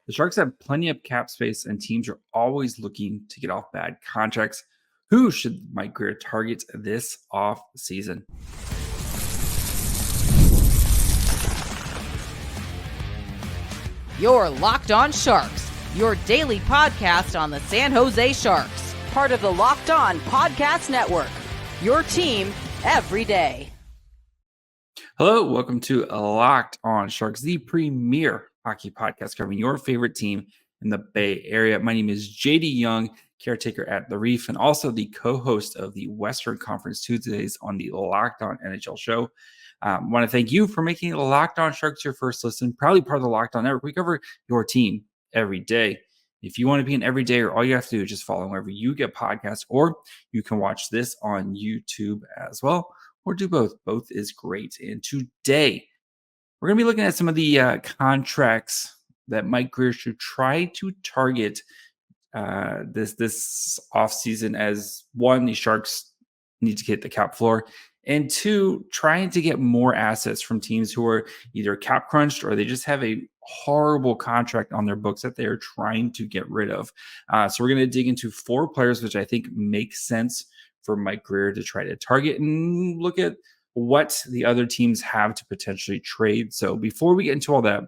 The Sharks have plenty of cap space, and teams are always looking to get off bad contracts. Who should Mike Grier target this off season? You're Locked On Sharks, your daily podcast on the San Jose Sharks, part of the Locked On Podcast Network, your team every day. Hello, welcome to Locked On Sharks, the premier hockey podcast covering your favorite team in the Bay Area. My name is JD Young, caretaker at The Reef, and also the co-host of the Western Conference Tuesdays on the Locked On NHL show. I want to thank you for making Locked On Sharks your first listen. Proudly part of the Locked On Network. We cover your team every day. If you want to be an everydayer, all you have to do is just follow wherever you get podcasts, or you can watch this on YouTube as well, or do both. Both is great. And today, we're going to be looking at some of the contracts that Mike Grier should try to target this offseason, as one, the Sharks need to hit the cap floor, and two, trying to get more assets from teams who are either cap crunched or they just have a horrible contract on their books that they are trying to get rid of. So we're going to dig into 4 players, which I think make sense for Mike Grier to try to target, and look at what the other teams have to potentially trade. So before we get into all that,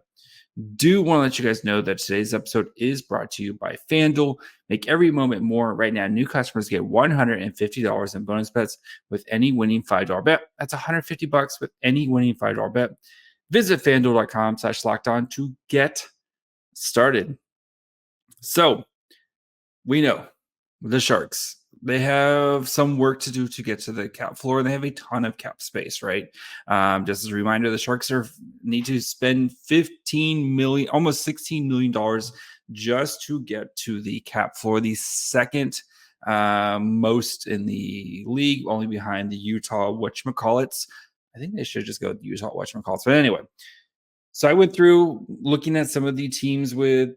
do want to let you guys know that today's episode is brought to you by FanDuel. Make every moment more. Right now, new customers get $150 in bonus bets with any winning $5 bet. That's $150 with any winning $5 bet. Visit FanDuel.com/lockedon to get started. So we know the Sharks, they have some work to do to get to the cap floor. They have a ton of cap space, right? Just as a reminder, the Sharks need to spend $15 million, almost $16 million just to get to the cap floor, the second most in the league, only behind the Utah whatchamacallits. I think they should just go with the Utah whatchamacallits. But anyway, so I went through looking at some of the teams with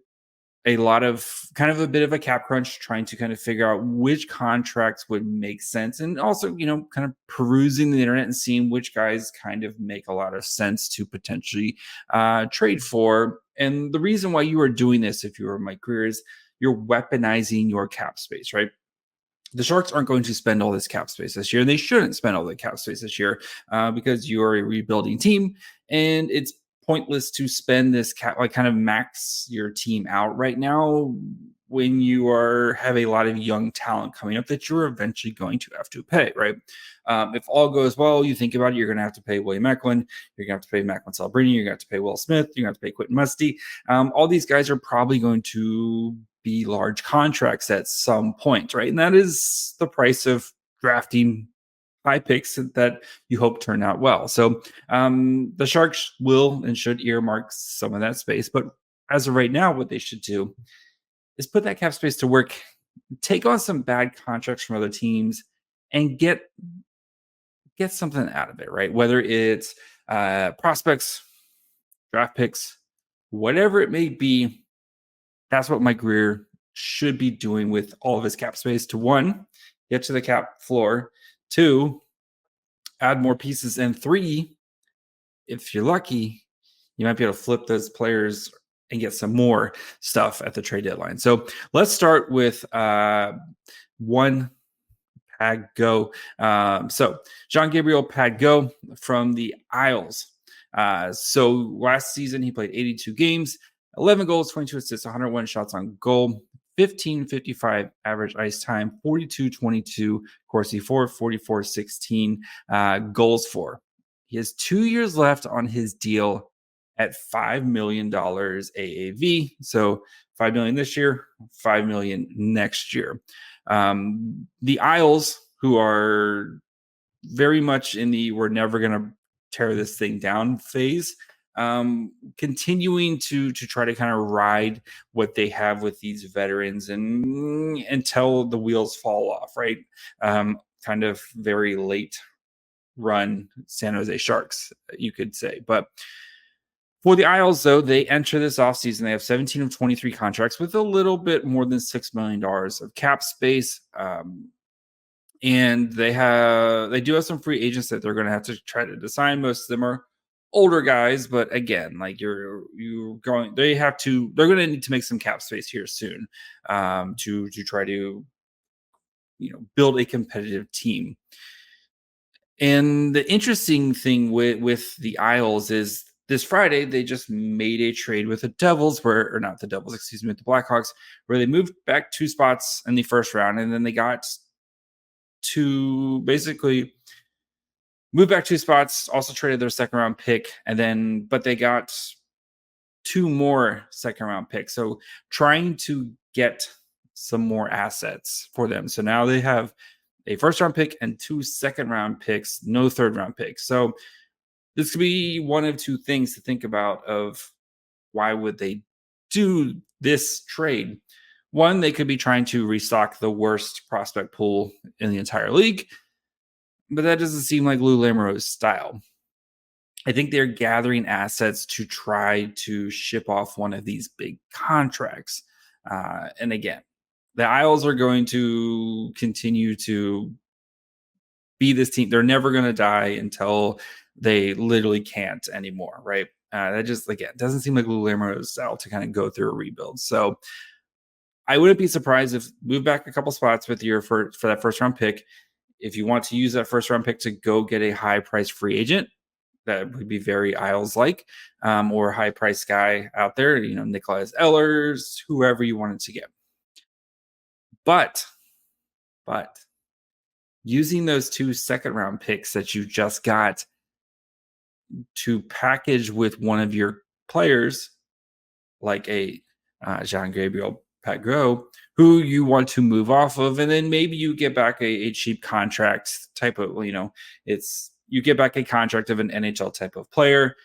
a lot of kind of a bit of a cap crunch, trying to kind of figure out which contracts would make sense, and also, kind of perusing the internet and seeing which guys kind of make a lot of sense to potentially trade for. And the reason why you are doing this, if you were Mike Grier, is you're weaponizing your cap space, right? The Sharks aren't going to spend all this cap space this year, and they shouldn't spend all the cap space this year because you are a rebuilding team, and it's pointless to spend this cap, like kind of max your team out right now when you have a lot of young talent coming up that you're eventually going to have to pay, right? If all goes well, you think about it, you're going to have to pay William Eklund, you're going to have to pay Macklin Celebrini, you're going to have to pay Will Smith, you're going to have to pay Quentin Musty. All these guys are probably going to be large contracts at some point, right? And that is the price of drafting high picks that you hope turn out well. So the Sharks will and should earmark some of that space. But as of right now, what they should do is put that cap space to work, take on some bad contracts from other teams, and get something out of it, right? Whether it's prospects, draft picks, whatever it may be, that's what Mike Grier should be doing with all of his cap space to, one, get to the cap floor, 2, add more pieces, and 3, if you're lucky, you might be able to flip those players and get some more stuff at the trade deadline. So let's start with one Pageau. So Jean-Gabriel Pageau from the Isles. So last season, he played 82 games, 11 goals, 22 assists, 101 shots on goal, 15.55 average ice time, 42.22 Corsi for, 44.16 goals for. He has 2 years left on his deal at $5 million AAV. So $5 million this year, $5 million next year. The Isles, who are very much in the we're never going to tear this thing down phase, continuing to try to kind of ride what they have with these veterans and until the wheels fall off, right? Kind of very late run San Jose Sharks, you could say. But for the Isles, though, they enter this offseason. They have 17 of 23 contracts with a little bit more than $6 million of cap space. And they do have some free agents that they're going to have to try to sign. Most of them are older guys, but again, like they're going to need to make some cap space here soon, to try to, build a competitive team. And the interesting thing with the Isles is this Friday they just made a trade with the Devils, or not the Devils, excuse me, with the Blackhawks, where they moved back 2 spots in the first round, and then they got to basically move back 2 spots, also traded their second round pick, but they got 2 more second round picks. So trying to get some more assets for them. So now they have a first round pick and 2 second round picks, no third round picks. So this could be one of 2 things to think about of why would they do this trade. One, they could be trying to restock the worst prospect pool in the entire league, but that doesn't seem like Lou Lamoureau's style. I think they're gathering assets to try to ship off one of these big contracts. And again, the Isles are going to continue to be this team. They're never going to die until they literally can't anymore, right? That just, again, doesn't seem like Lou Lamoureau's style to kind of go through a rebuild. So I wouldn't be surprised if move back a couple spots with your for that first round pick. If you want to use that first round pick to go get a high price free agent, that would be very Isles like, or high price guy out there, Nikolai Ehlers, whoever you wanted to get. But using those 2 second round picks that you just got to package with one of your players, like a Jean-Gabriel Pageau, who you want to move off of, and then maybe you get back a cheap contract type of, you get back a contract of an NHL type of player,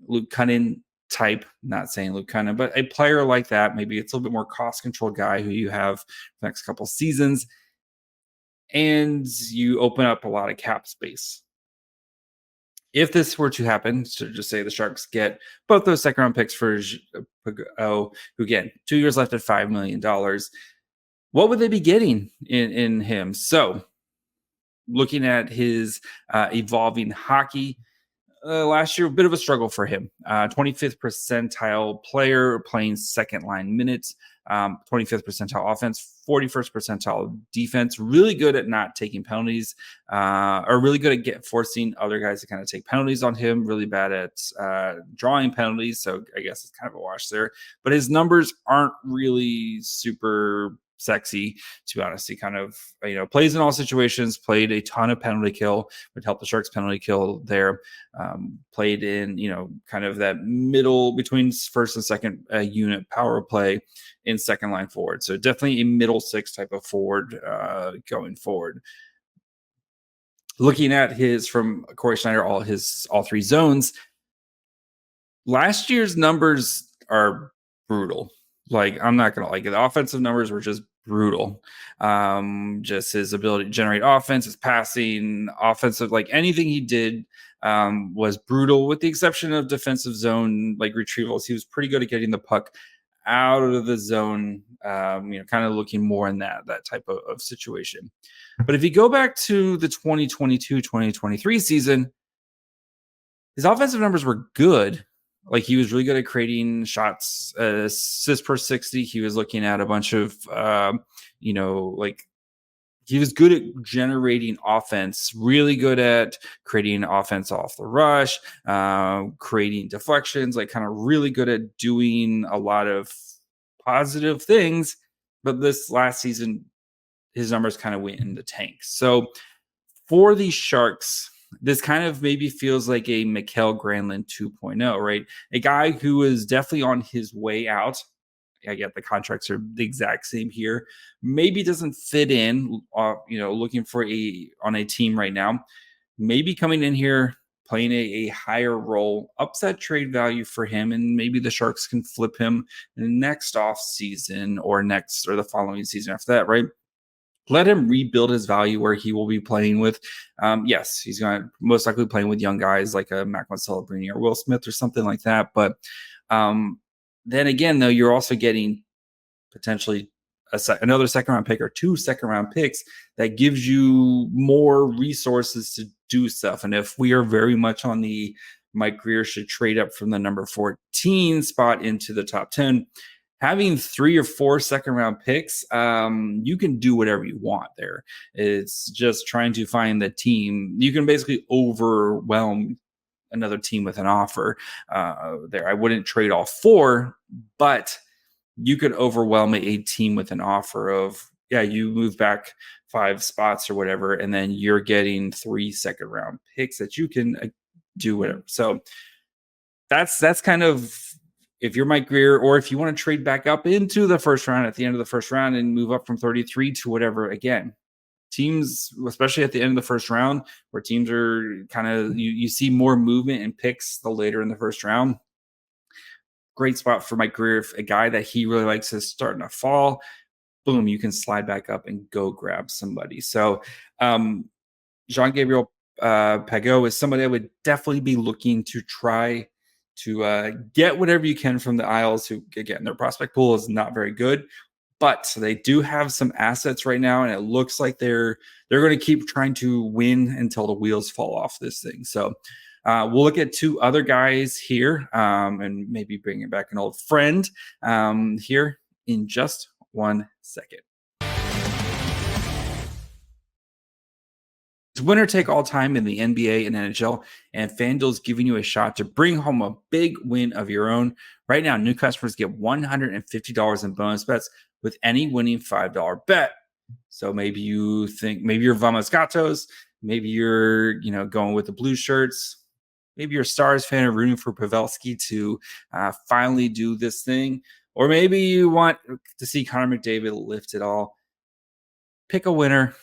Luke Cunningham type, not saying Luke Cunningham, but a player like that. Maybe it's a little bit more cost control guy who you have for the next couple seasons, and you open up a lot of cap space. If this were to happen, so just say the Sharks get both those second round picks for Pageau, who again, 2 years left at $5 million, what would they be getting in him? So looking at his evolving hockey, last year, a bit of a struggle for him. 25th percentile player playing second line minutes, 25th percentile offense, 41st percentile defense. Really good at not taking penalties, or really good at forcing other guys to kind of take penalties on him. Really bad at drawing penalties. So I guess it's kind of a wash there. But his numbers aren't really super sexy, to be honest. He kind of, plays in all situations, played a ton of penalty kill, would help the Sharks penalty kill there. Played in, kind of that middle between first and second unit power play in second line forward. So definitely a middle 6 type of forward going forward. Looking at his from Corey Schneider, all 3 zones, last year's numbers are brutal. Like, I'm not going to the offensive numbers were just brutal. Just his ability to generate offense, his passing, offensive, anything he did was brutal, with the exception of defensive zone, retrievals. He was pretty good at getting the puck out of the zone, kind of looking more in that type of situation. But if you go back to the 2022-2023 season, his offensive numbers were good. He was really good at creating shots, assists per 60. He was looking at a bunch of, he was good at generating offense, really good at creating offense off the rush, creating deflections, kind of really good at doing a lot of positive things. But this last season, his numbers kind of went in the tank. So for the Sharks, this kind of maybe feels like a Mikael Granlund 2.0, right? A guy who is definitely on his way out. I get the contracts are the exact same here. Maybe doesn't fit in, looking for on a team right now. Maybe coming in here, playing a higher role, upset trade value for him, and maybe the Sharks can flip him next off season or the following season after that, right? Let him rebuild his value where he will be playing with. Yes, he's going to most likely playing with young guys like a Mac Celebrini or Will Smith or something like that. But then again, though, you're also getting potentially another second round pick or 2 second round picks that gives you more resources to do stuff. And if we are very much on the Mike Grier should trade up from the number 14 spot into the top 10. Having 3 or 4 second-round picks, you can do whatever you want there. It's just trying to find the team. You can basically overwhelm another team with an offer there. I wouldn't trade all 4, but you could overwhelm a team with an offer of, you move back 5 spots or whatever, and then you're getting 3 second-round picks that you can do whatever. So that's kind of, if you're Mike Grier, or if you want to trade back up into the first round at the end of the first round and move up from 33 to whatever, again, teams, especially at the end of the first round, where teams are kind of, you see more movement and picks the later in the first round. Great spot for Mike Grier. If a guy that he really likes is starting to fall, boom, you can slide back up and go grab somebody. So Jean-Gabriel Pageau is somebody I would definitely be looking to try to get whatever you can from the Isles, who, again, their prospect pool is not very good, but they do have some assets right now, and it looks like they're going to keep trying to win until the wheels fall off this thing. So we'll look at 2 other guys here, and maybe bringing back an old friend here in just 1 second. It's winner take all time in the NBA and NHL, and FanDuel's giving you a shot to bring home a big win of your own. Right now, new customers get $150 in bonus bets with any winning $5 bet. So maybe you think, maybe you're Vamos Gatos, maybe you're going with the blue shirts, maybe you're a Stars fan and rooting for Pavelski to finally do this thing, or maybe you want to see Connor McDavid lift it all. Pick a winner.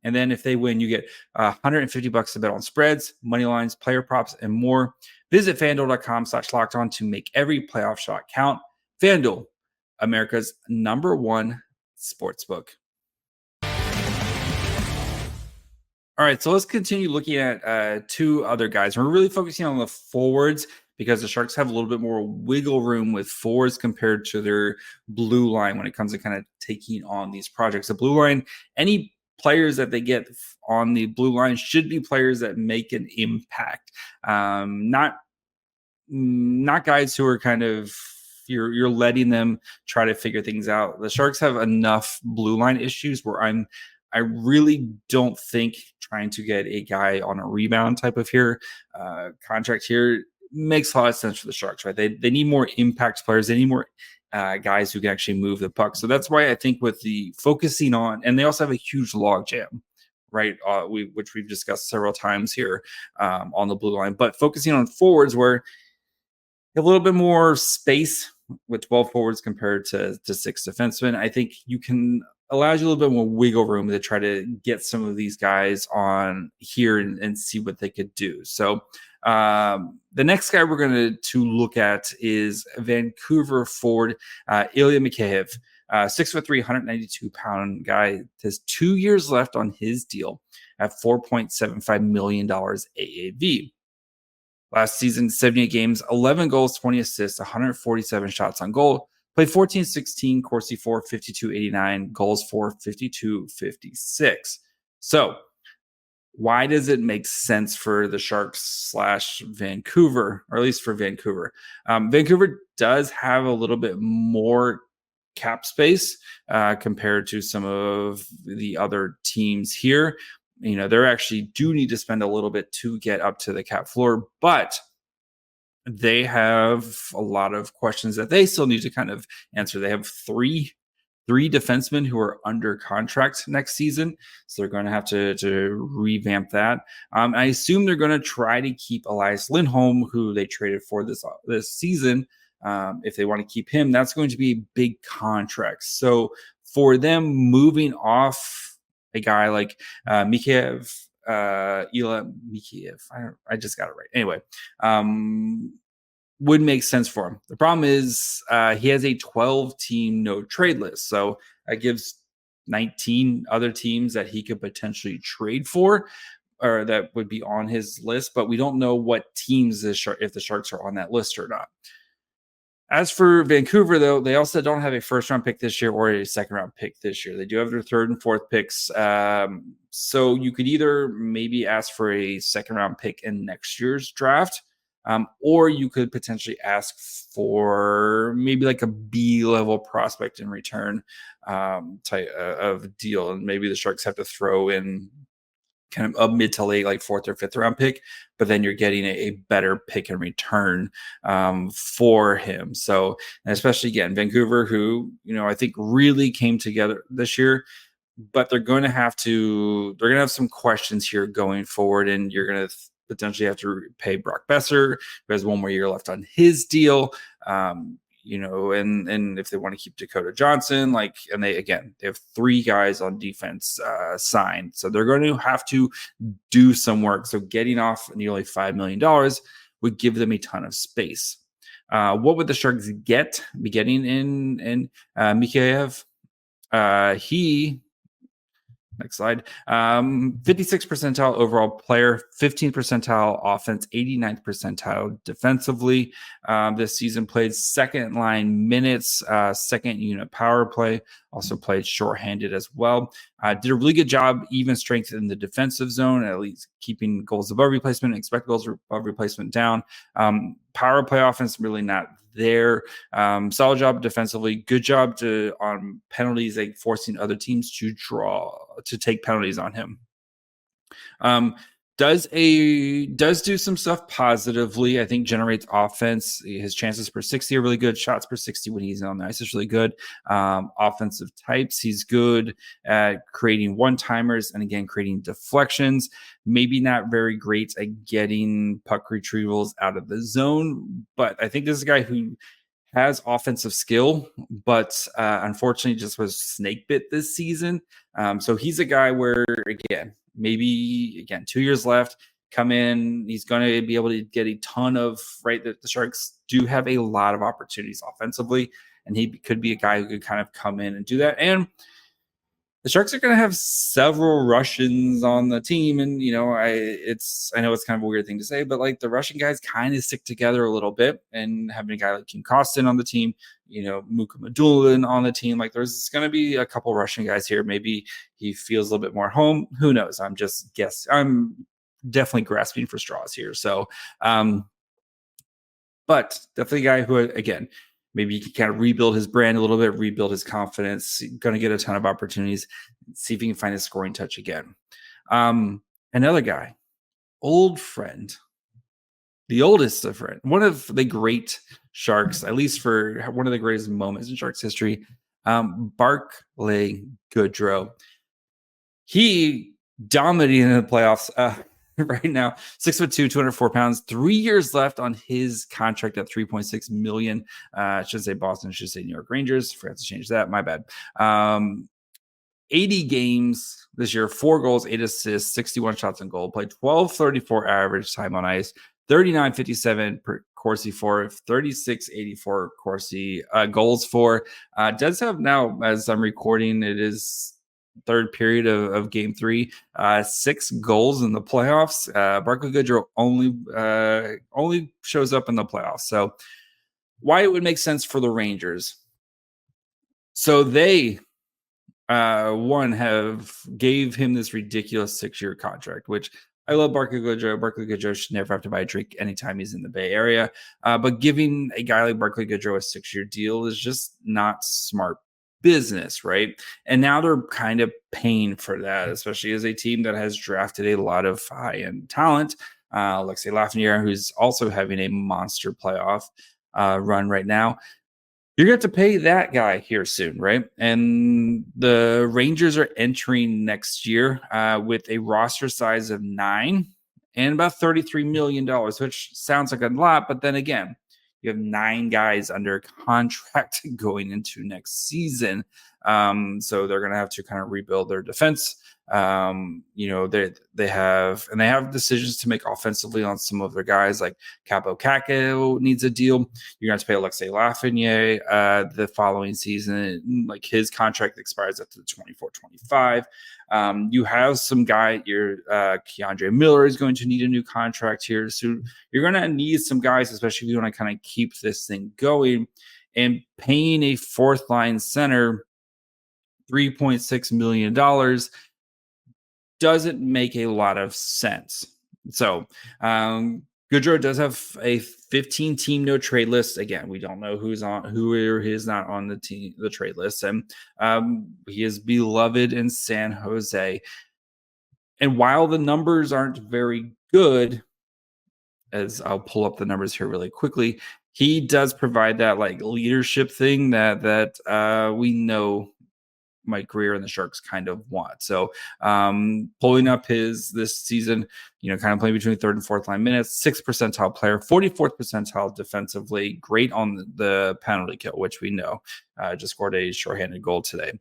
And then if they win, you get $150 to bet on spreads, money lines, player props, and more. Visit FanDuel.com/lockedon to make every playoff shot count. FanDuel, America's #1 sportsbook. All right, so let's continue looking at 2 other guys. We're really focusing on the forwards because the Sharks have a little bit more wiggle room with forwards compared to their blue line when it comes to kind of taking on these projects. The blue line, any players that they get on the blue line should be players that make an impact, not guys who are kind of, you're letting them try to figure things out. The Sharks have enough blue line issues where I really don't think trying to get a guy on a rebound type of contract here makes a lot of sense for the Sharks, right? They need more impact players. They need more guys who can actually move the puck. So that's why I think with the focusing on, and they also have a huge log jam, right? Which we've discussed several times here on the blue line, but focusing on forwards where a little bit more space with 12 forwards compared to 6 defensemen, I think allows you a little bit more wiggle room to try to get some of these guys on here and see what they could do. So the next guy we're going to look at is Vancouver forward Ilya Mikheyev, 6'3", 192-pound guy. Has 2 years left on his deal at $4.75 million AAV. Last season, 78 games, 11 goals, 20 assists, 147 shots on goal. Played 14-16, Corsi for 52-89, goals for 52-56. So why does it make sense for the Sharks / Vancouver, or at least for Vancouver? Vancouver does have a little bit more cap space compared to some of the other teams here. They actually do need to spend a little bit to get up to the cap floor, but they have a lot of questions that they still need to kind of answer. They have three defensemen who are under contract next season, so they're going to have to revamp that. I assume they're going to try to keep Elias Lindholm, who they traded for this season. If they want to keep him, that's going to be a big contract. So for them moving off a guy like Mikheyev, Ilya Mikheyev, I just got it right. Anyway, would make sense for him. The problem is he has a 12-team no trade list. So that gives 19 other teams that he could potentially trade for, or that would be on his list, but we don't know what teams if the Sharks are on that list or not. As for Vancouver, though, they also don't have a first-round pick this year or a second-round pick this year. They do have their third and fourth picks. So you could either maybe ask for a second-round pick in next year's draft, Or you could potentially ask for maybe like a B-level prospect in return type of deal. And maybe the Sharks have to throw in kind of a mid to late, like 4th or 5th round pick, but then you're getting a better pick in return for him. So, and especially again, Vancouver, who, I think really came together this year, but they're going to have some questions here going forward, and you're going to potentially have to pay Brock Besser, who has one more year left on his deal. And if they want to keep Dakota Johnson, and they have 3 guys on defense signed, so they're going to have to do some work. So getting off nearly $5 million would give them a ton of space. What would the Sharks be getting in Mikheyev? Next slide. 56th percentile overall player, 15th percentile offense, 89th percentile defensively. This season played second line minutes, second unit power play, also played shorthanded as well. Did a really good job, even strength in the defensive zone, at least keeping goals above replacement, expected goals above replacement down. Power play offense, really not there. Solid job defensively, good job on penalties, like forcing other teams to take penalties on him. Does do some stuff positively. I think generates offense. His chances per 60 are really good. Shots per 60 when he's on the ice is really good. Offensive types, he's good at creating one-timers and again creating deflections. Maybe not very great at getting puck retrievals out of the zone, but I think this is a guy who has offensive skill, but unfortunately just was snake bit this season. So he's a guy where, maybe 2 years left, come in, he's going to be able to get a ton of, the Sharks do have a lot of opportunities offensively, and he could be a guy who could kind of come in and do that. And the Sharks are going to have several Russians on the team, and I know it's kind of a weird thing to say, but the Russian guys kind of stick together a little bit. And having a guy like Kim Kostin on the team, Muka Madulin on the team, there's going to be a couple Russian guys here. Maybe he feels a little bit more home. Who knows? I'm just guessing. I'm definitely grasping for straws here. So, but definitely a guy who, again, maybe he can kind of rebuild his brand a little bit, rebuild his confidence. Going to get a ton of opportunities. See if he can find his scoring touch again. Another guy, old friend, the oldest of friend, one of the great Sharks, at least for one of the greatest moments in Sharks history, Barclay Goodrow. He dominated in the playoffs. Right now, 6'2", 204 pounds, 3 years left on his contract at $3.6 million. I should say Boston, I should say New York Rangers. Forgot to change that. My bad. 80 games this year, 4 goals, 8 assists, 61 shots on goal. Played 12.34 average time on ice, 39.57 per Corsi for, 36.84 Corsi goals for. Does have now, as I'm recording, it is third period of game 3, 6 goals in the playoffs. Barclay Goodrow only shows up in the playoffs. So why it would make sense for the Rangers. So they gave him this ridiculous 6-year contract, which I love Barclay Goodrow. Barclay Goodrow should never have to buy a drink anytime he's in the Bay Area. But giving a guy like Barclay Goodrow a 6-year deal is just not smart business, right? And now they're kind of paying for that, especially as a team that has drafted a lot of high-end talent. Alexei Lafreniere, who's also having a monster playoff run right now. You're going to have to pay that guy here soon, right? And the Rangers are entering next year with a roster size of 9 and about $33 million, which sounds like a lot, but then again, you have 9 guys under contract going into next season. So they're going to have to kind of rebuild their defense. They have decisions to make offensively on some of their guys, like Capo Kakko needs a deal. You're going to have to pay Alexei Lafreniere the following season. Like his contract expires after the 24-25. You have some guy, Keandre Miller is going to need a new contract here. So you're going to need some guys, especially if you want to kind of keep this thing going, and paying a 4th line center $3.6 million doesn't make a lot of sense. So Goodrow does have a 15-team no trade list. Again, we don't know who is not on the trade list, and he is beloved in San Jose. And while the numbers aren't very good, as I'll pull up the numbers here really quickly, he does provide that like leadership thing that we know Mike Grier and the Sharks kind of want. So pulling up this season, kind of playing between third and fourth line minutes, 6th percentile player, 44th percentile defensively, great on the penalty kill, which we know just scored a shorthanded goal today.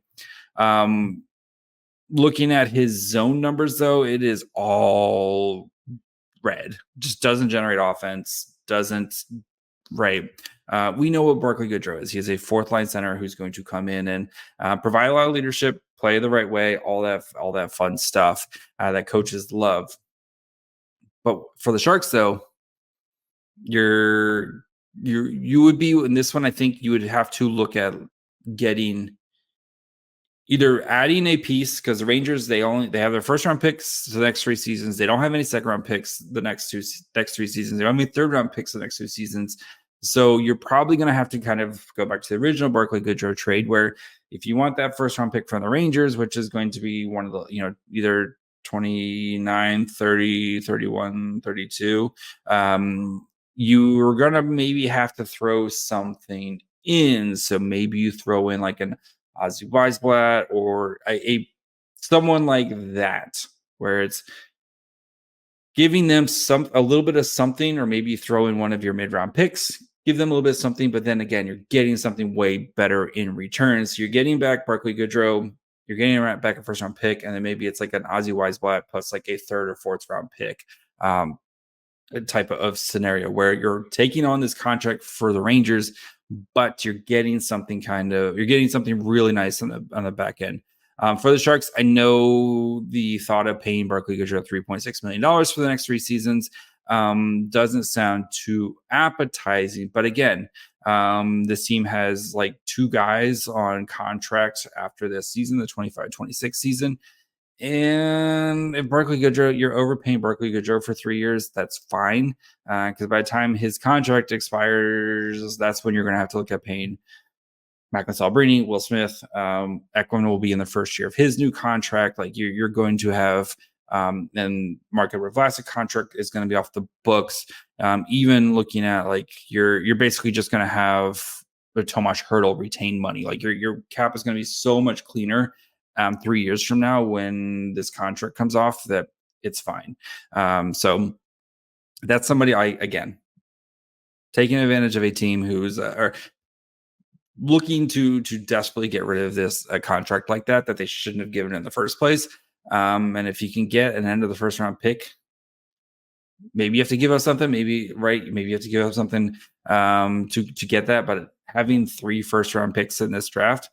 Looking at his zone numbers, though, it is all red. Just doesn't generate offense, right. We know what Barclay Goodrow is. He is a fourth line center who's going to come in and provide a lot of leadership, play the right way, all that fun stuff that coaches love. But for the Sharks, though, you would be in this one. I think you would have to look at getting either adding a piece, because the Rangers, they have their first round picks the next 3 seasons. They don't have any second round picks the next 3 seasons. They don't have any third round picks the next 2 seasons. So you're probably going to have to kind of go back to the original Barclay Goodrow trade, where if you want that first round pick from the Rangers, which is going to be one of the, either 29, 30, 31, 32, you're going to maybe have to throw something in. So maybe you throw in like an Ozzy Weisblatt or someone like that, where it's giving them a little bit of something, or maybe throw in one of your mid-round picks, give them a little bit of something, but then again, you're getting something way better in return. So you're getting back Barclay Goodrow, you're getting back a first-round pick, and then maybe it's like an Ozzy Weisblatt plus like a third or fourth-round pick type of scenario, where you're taking on this contract for the Rangers, but you're getting something really nice on the back end. For the Sharks, I know the thought of paying Barclay Goodrow $3.6 million for the next 3 seasons doesn't sound too appetizing. But again, this team has like 2 guys on contracts after this season, the 25-26 season. And if Barclay Goodrow, you're overpaying Barclay Goodrow for 3 years, that's fine. Because by the time his contract expires, that's when you're going to have to look at paying Macklin Salbrini, Will Smith. Ekman will be in the first year of his new contract. Like you're going to have, and Marco Vlasic contract is going to be off the books. Even looking at like you're basically just going to have the Tomas Hertl retained money. Like your cap is going to be so much cleaner 3 years from now when this contract comes off, that it's fine. So that's somebody again, taking advantage of a team who's looking to desperately get rid of this contract like that they shouldn't have given in the first place. And if you can get an end of the first round pick, maybe you have to give up something, maybe you have to give up something to get that. But having 3 first round picks in this draft,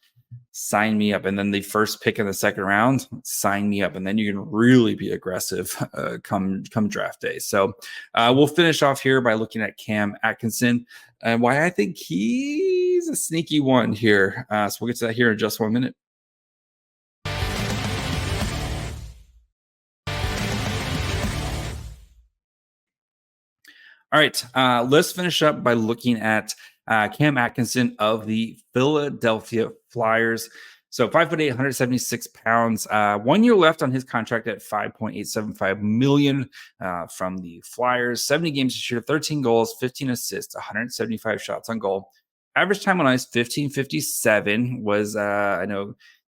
sign me up. And then the first pick in the second round, sign me up. And then you can really be aggressive come draft day. So we'll finish off here by looking at Cam Atkinson and why I think he's a sneaky one here. So we'll get to that here in just 1 minute. All right, let's finish up by looking at Cam Atkinson of the Philadelphia Flyers. So 5'8", 176 pounds. 1 year left on his contract at $5.875 million from the Flyers. 70 games this year, 13 goals, 15 assists, 175 shots on goal. Average time on ice, 15:57 was,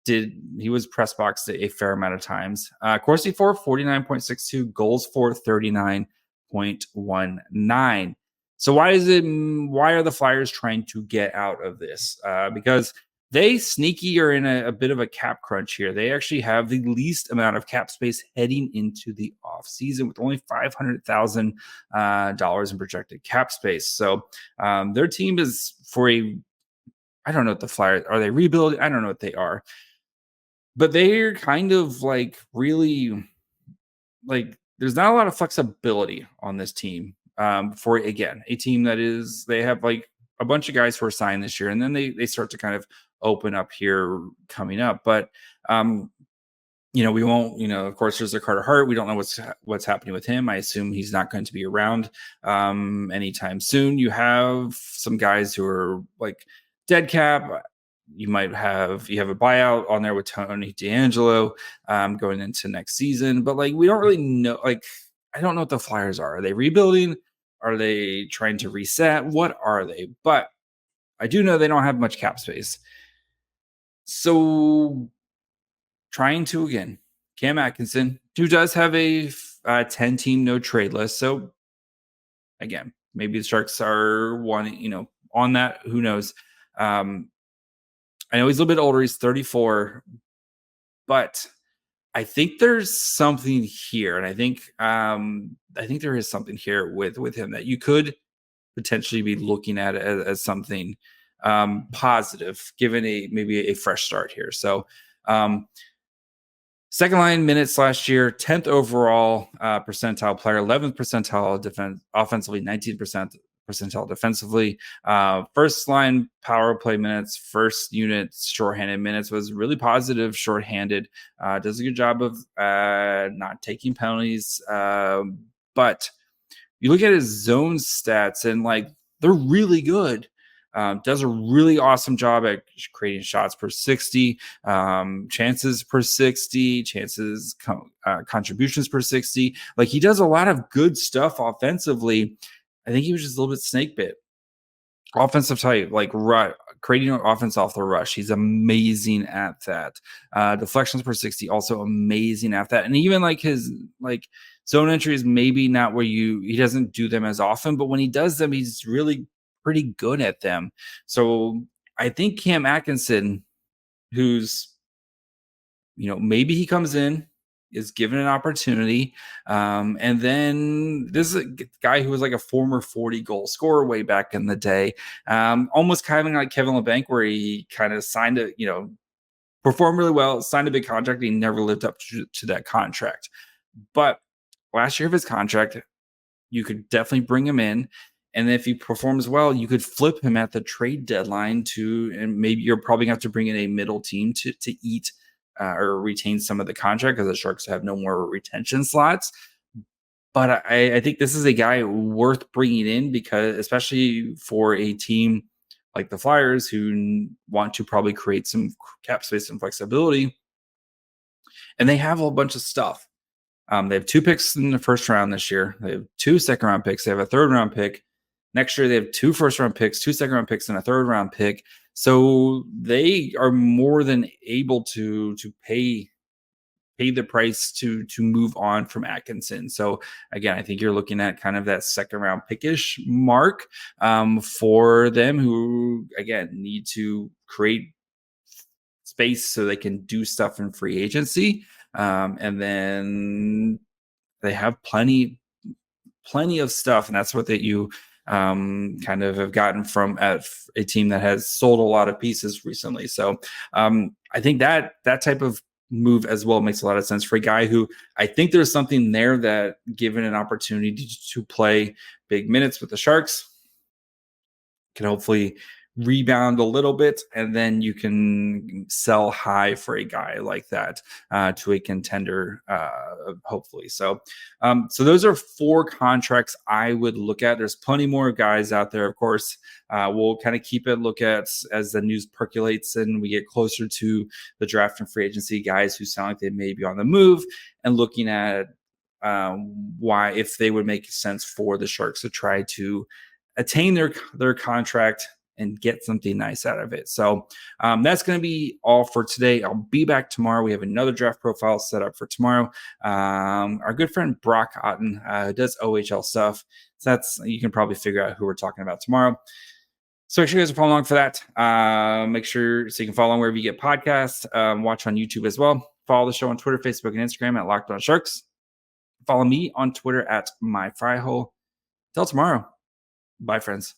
he was press boxed a fair amount of times. Corsi for 49.62, goals for 39.19. So why are the Flyers trying to get out of this? Because they sneaky are in a bit of a cap crunch here. They actually have the least amount of cap space heading into the offseason, with only $500,000 in projected cap space. So their team is I don't know what the Flyers are. They rebuilding? I don't know what they are. But they're kind of like really like, there's not a lot of flexibility on this team. For again, a team that they have like a bunch of guys who are signed this year, and then they start to kind of open up here coming up. But We won't, of course, there's a Carter Hart. We don't know what's happening with him. I assume he's not going to be around anytime soon. You have some guys who are like dead cap. You have a buyout on there with Tony DeAngelo going into next season. But like, we don't really know. Like, I don't know what the Flyers are. Are they rebuilding? Are they trying to reset? What are they? But I do know they don't have much cap space. So trying to, again, Cam Atkinson, who does have a 10-team no trade list. So again, maybe the Sharks are one, on that. Who knows? I know he's a little bit older. He's 34, but I think there's something here. And I think there is something here with him that you could potentially be looking at as something positive, given maybe a fresh start here. So, second line minutes last year, 10th overall percentile player, 11th percentile offensively, 19% percentile defensively. First line power play minutes, first unit shorthanded minutes was really positive shorthanded. Does a good job of not taking penalties. But you look at his zone stats and like they're really good. Does a really awesome job at creating shots per 60, chances per 60, contributions per 60. Like he does a lot of good stuff offensively. I think he was just a little bit snake bit. Offensive type, like creating an offense off the rush. He's amazing at that. Deflections per 60, also amazing at that. And even like his zone entries, maybe not where he doesn't do them as often, but when he does them, he's really pretty good at them. So I think Cam Atkinson, who's, maybe he comes in, is given an opportunity. And then this is a guy who was like a former 40 goal scorer way back in the day. Almost kind of like Kevin LeBanc, where he kind of performed really well, signed a big contract, and he never lived up to that contract. But last year of his contract, you could definitely bring him in. And if he performs well, you could flip him at the trade deadline and maybe you're probably going to have to bring in a middle team to eat or retain some of the contract because the Sharks have no more retention slots. But I think this is a guy worth bringing in because, especially for a team like the Flyers who want to probably create some cap space and flexibility, and they have a whole bunch of stuff. They have 2 picks in the first round this year. They have 2 second-round picks. They have a third-round pick. Next year, they have 2 first-round picks, 2 second-round picks, and a third-round pick. So they are more than able to pay the price to move on from Atkinson. So again, I think you're looking at kind of that second-round pickish mark for them, who again need to create space so they can do stuff in free agency, and then they have plenty of stuff, and that's what you kind of have gotten from a team that has sold a lot of pieces recently. So I think that type of move as well makes a lot of sense for a guy who I think there's something there that, given an opportunity to play big minutes with the Sharks, can hopefully rebound a little bit, and then you can sell high for a guy like that to a contender, hopefully. So those are 4 contracts I would look at. There's plenty more guys out there, of course. We'll kind of keep it look at as the news percolates and we get closer to the draft and free agency, guys who sound like they may be on the move, and looking at why, if they would make sense for the Sharks to try to attain their contract and get something nice out of it. So that's going to be all for today. I'll be back tomorrow. We have another draft profile set up for tomorrow. Our good friend Brock Otten does OHL stuff. So you can probably figure out who we're talking about tomorrow. So make sure you guys are following along for that. Make sure so you can follow along wherever you get podcasts. Watch on YouTube as well. Follow the show on Twitter, Facebook, and Instagram at Locked On Sharks. Follow me on Twitter at MyFryHole. Till tomorrow. Bye, friends.